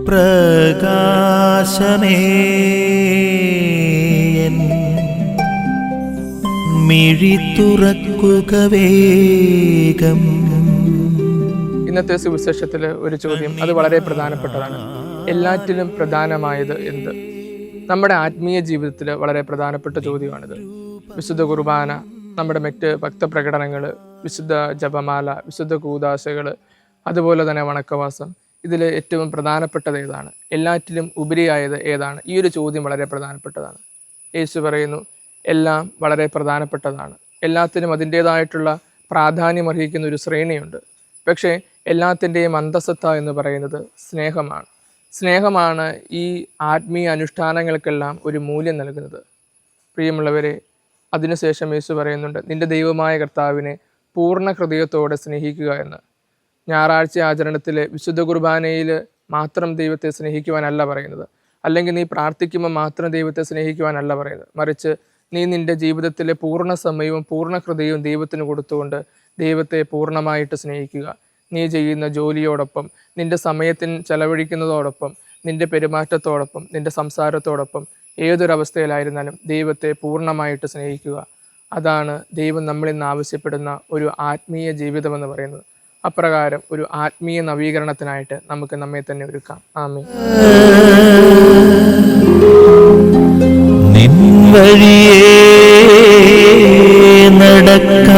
പ്രകാശമേ മിഴി തുറക്കുക വേഗം. ഇന്നത്തെ സുവിശേഷത്തിൽ ഒരു ചോദ്യം, അത് വളരെ പ്രധാനപ്പെട്ടതാണ്. എല്ലാറ്റിലും പ്രധാനമായത് എന്ത്? നമ്മുടെ ആത്മീയ ജീവിതത്തിൽ വളരെ പ്രധാനപ്പെട്ട ചോദ്യമാണിത്. വിശുദ്ധ കുർബാന, നമ്മുടെ മറ്റ് ഭക്തപ്രകടനങ്ങൾ, വിശുദ്ധ ജപമാല, വിശുദ്ധ കൂദാശകൾ, അതുപോലെ തന്നെ വണക്കവാസം, ഇതിൽ ഏറ്റവും പ്രധാനപ്പെട്ടത് ഏതാണ്? എല്ലാറ്റിലും ഉപരിയായത് ഏതാണ്? ഈ ഒരു ചോദ്യം വളരെ പ്രധാനപ്പെട്ടതാണ്. യേശു പറയുന്നു, എല്ലാം വളരെ പ്രധാനപ്പെട്ടതാണ്. എല്ലാത്തിനും അതിൻ്റേതായിട്ടുള്ള പ്രാധാന്യം അർഹിക്കുന്ന ഒരു ശ്രേണിയുണ്ട്. പക്ഷേ എല്ലാത്തിൻ്റെയും അന്തസത്ത എന്ന് പറയുന്നത് സ്നേഹമാണ്. സ്നേഹമാണ് ഈ ആത്മീയ അനുഷ്ഠാനങ്ങൾക്കെല്ലാം ഒരു മൂല്യം നൽകുന്നത്. പ്രിയമുള്ളവരെ, അതിനുശേഷം യേശു പറയുന്നുണ്ട്, നിന്റെ ദൈവമായ കർത്താവിനെ പൂർണ്ണ ഹൃദയത്തോടെ സ്നേഹിക്കുക എന്ന്. ഞായറാഴ്ച ആചരണത്തിൽ വിശുദ്ധ കുർബാനയിൽ മാത്രം ദൈവത്തെ സ്നേഹിക്കുവാനല്ല പറയുന്നത്, അല്ലെങ്കിൽ നീ പ്രാർത്ഥിക്കുമ്പോൾ മാത്രം ദൈവത്തെ സ്നേഹിക്കുവാനല്ല പറയുന്നത്. മറിച്ച് നീ നിൻ്റെ ജീവിതത്തിലെ പൂർണ്ണ സമയവും പൂർണ്ണ ഹൃദയവും ദൈവത്തിന് കൊടുത്തുകൊണ്ട് ദൈവത്തെ പൂർണ്ണമായിട്ട് സ്നേഹിക്കുക. നീ ചെയ്യുന്ന ജോലിയോടൊപ്പം, നിൻ്റെ സമയത്തിന് ചെലവഴിക്കുന്നതോടൊപ്പം, നിൻ്റെ പെരുമാറ്റത്തോടൊപ്പം, നിൻ്റെ സംസാരത്തോടൊപ്പം, ഏതൊരവസ്ഥയിലായിരുന്നാലും ദൈവത്തെ പൂർണ്ണമായിട്ട് സ്നേഹിക്കുക. അതാണ് ദൈവം നമ്മളിൽ നിന്ന് ആവശ്യപ്പെടുന്ന ഒരു ആത്മീയ ജീവിതമെന്ന് പറയുന്നത്. അപ്രകാരം ഒരു ആത്മീയ നവീകരണത്തിനായിട്ട് നമുക്ക് നമ്മെ തന്നെ ഒരുക്കാം. ആമേൻ. നിൻ വഴിയേ നടക്കാം.